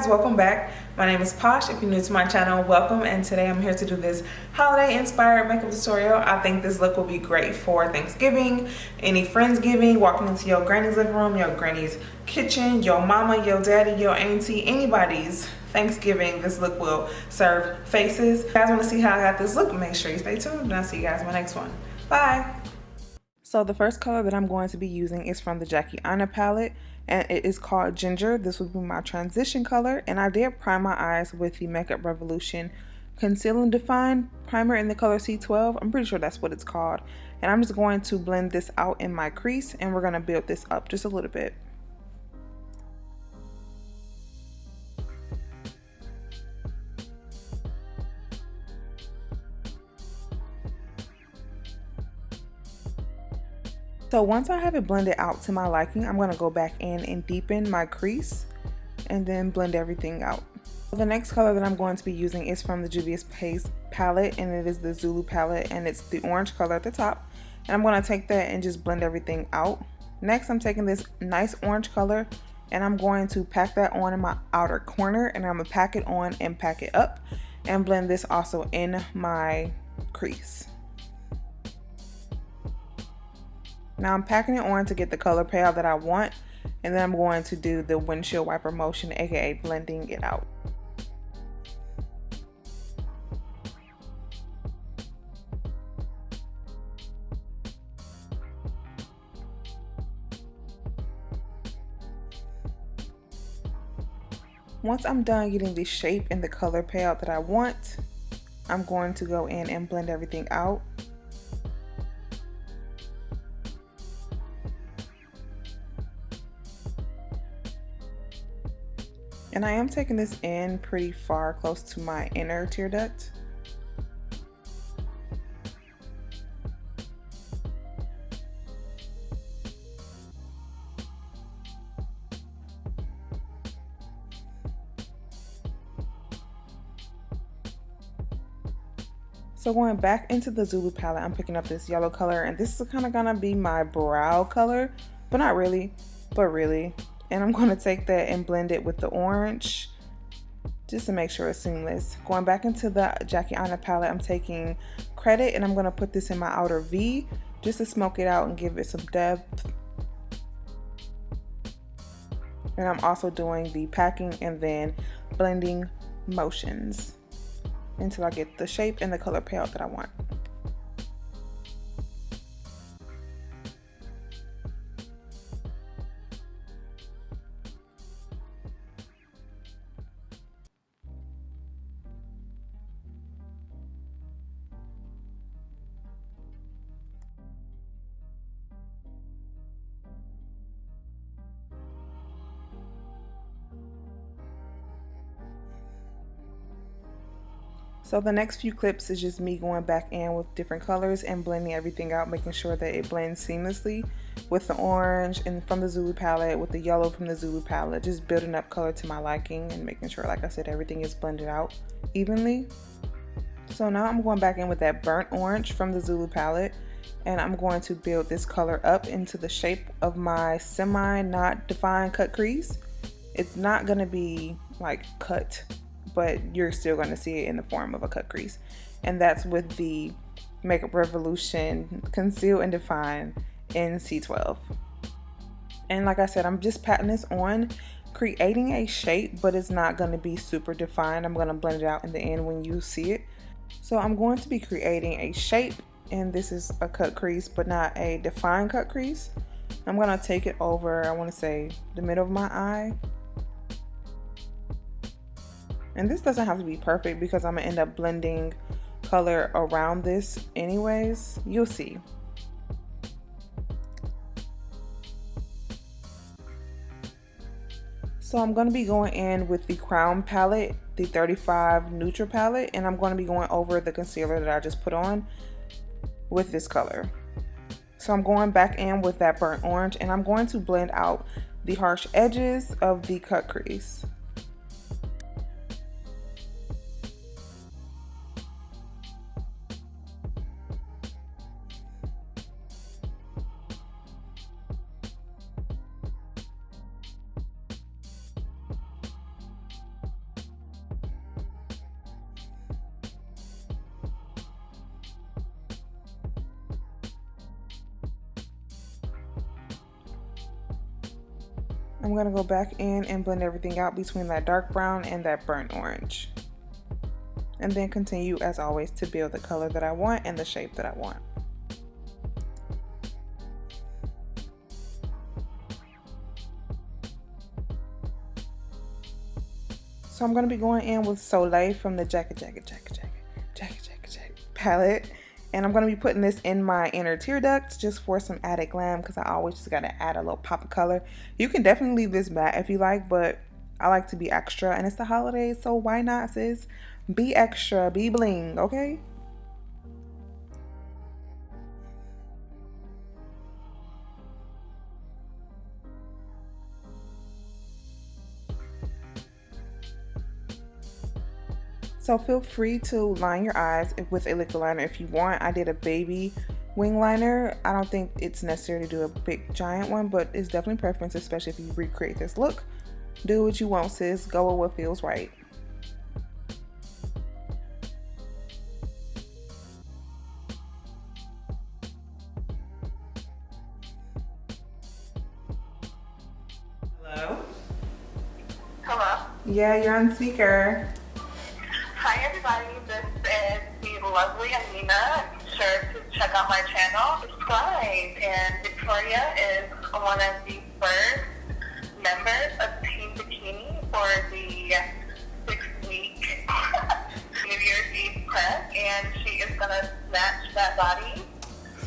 guys, welcome back. My name is Pash. If you're new to my channel, welcome, and today I'm here to do this holiday inspired makeup tutorial. I think this look will be great for Thanksgiving, any Friendsgiving, walking into your granny's living room, your granny's kitchen, your mama, your daddy, your auntie, anybody's Thanksgiving. This look will serve faces. If you guys want to see how I got this look, make sure you stay tuned, and I'll see you guys in my next one. Bye. So the first color that I'm going to be using is from the AINA palette, and it is called Ginger. This will be my transition color, and I did prime my eyes with the Makeup Revolution Conceal and Define primer in the color C12. I'm pretty sure that's what it's called. And I'm just going to blend this out in my crease, and we're going to build this up just a little bit. So once I have it blended out to my liking, I'm going to go back in and deepen my crease and then blend everything out. The next color that I'm going to be using is from the JUVIAS Paste palette, and it is the ZULU palette, and it's the orange color at the top. And I'm going to take that and just blend everything out. Next, I'm taking this nice orange color and I'm going to pack that on in my outer corner, and I'm going to pack it on and pack it up and blend this also in my crease. Now I'm packing it on to get the color payout that I want, and then I'm going to do the windshield wiper motion, aka blending it out. Once I'm done getting the shape and the color payout that I want, I'm going to go in and blend everything out. And I am taking this in pretty far, close to my inner tear duct. So going back into the ZULU palette, I'm picking up this yellow color, and this is kind of gonna be my brow color, but not really, but really. And I'm going to take that and blend it with the orange just to make sure it's seamless. Going back into the AINA palette, I'm taking Credit, and I'm going to put this in my outer V just to smoke it out and give it some depth. And I'm also doing the packing and then blending motions until I get the shape and the color payout that I want. So the next few clips is just me going back in with different colors and blending everything out, making sure that it blends seamlessly with the orange and from the ZULU palette, with the yellow from the ZULU palette, just building up color to my liking and making sure, like I said, everything is blended out evenly. So now I'm going back in with that burnt orange from the ZULU palette, and I'm going to build this color up into the shape of my semi-not defined cut crease. It's not going to be like cut, but you're still going to see it in the form of a cut crease. And that's with the Makeup Revolution Conceal and Define in C12. And like I said, I'm just patting this on, creating a shape, but it's not going to be super defined. I'm going to blend it out in the end when you see it. So I'm going to be creating a shape, and this is a cut crease, but not a defined cut crease. I'm going to take it over, I want to say, the middle of my eye. And this doesn't have to be perfect because I'm going to end up blending color around this anyways. You'll see. So I'm going to be going in with the CROWNE palette, the 35 Neutral palette, and I'm going to be going over the concealer that I just put on with this color. So I'm going back in with that burnt orange, and I'm going to blend out the harsh edges of the cut crease. I'm gonna go back in and blend everything out between that dark brown and that burnt orange. And then continue as always to build the color that I want and the shape that I want. So I'm gonna be going in with Soleil from the Jacket palette. And I'm gonna be putting this in my inner tear ducts just for some added glam, because I always just gotta add a little pop of color. You can definitely leave this matte if you like, but I like to be extra, and it's the holidays, so why not, sis? Be extra, be bling, okay? So feel free to line your eyes with a liquid liner if you want. I did a baby wing liner. I don't think it's necessary to do a big giant one, but it's definitely preference, especially if you recreate this look. Do what you want, sis. Go with what feels right. Hello? Hello. Yeah, you're on speaker. Hi everybody, this is the Lovely Aminah. Be sure to check out my channel, subscribe. And Victoria is one of the first members of Team Bikini for the 6-week New Year's Eve prep, and she is gonna snatch that body.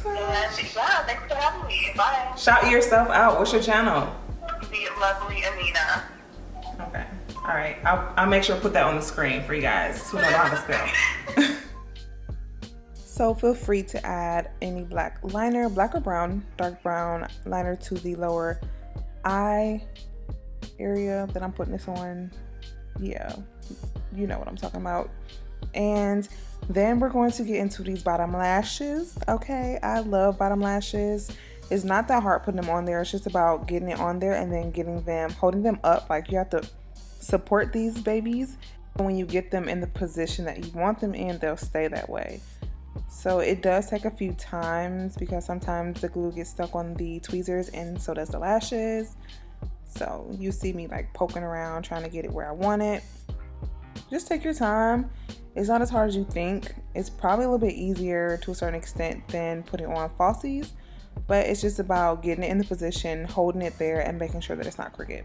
And yeah, thanks for having me. Bye. Shout yourself out. What's your channel? The Lovely Aminah. Okay. All right. I'll make sure to put that on the screen for you guys who don't know how to spell. So feel free to add any black liner, black or brown, dark brown liner to the lower eye area that I'm putting this on. Yeah, you know what I'm talking about. And then we're going to get into these bottom lashes. Okay, I love bottom lashes. It's not that hard putting them on there. It's just about getting it on there and then getting them, holding them up. Like, you have to support these babies. When you get them in the position that you want them in, they'll stay that way. So it does take a few times because sometimes the glue gets stuck on the tweezers, and so does the lashes. So you see me like poking around trying to get it where I want it. Just take your time. It's not as hard as you think. It's probably a little bit easier to a certain extent than putting on falsies, but it's just about getting it in the position, holding it there, and making sure that it's not crooked.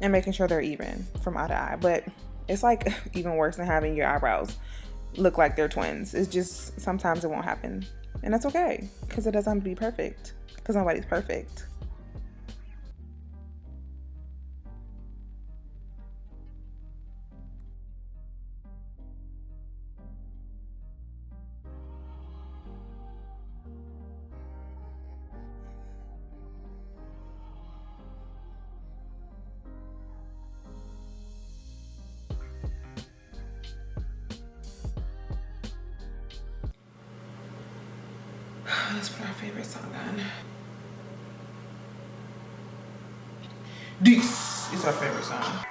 And making sure they're even from eye to eye. But it's like even worse than having your eyebrows look like they're twins. It's just sometimes it won't happen. And that's okay, because it doesn't have to be perfect, because nobody's perfect. Let's put our favorite song on. This is our favorite song.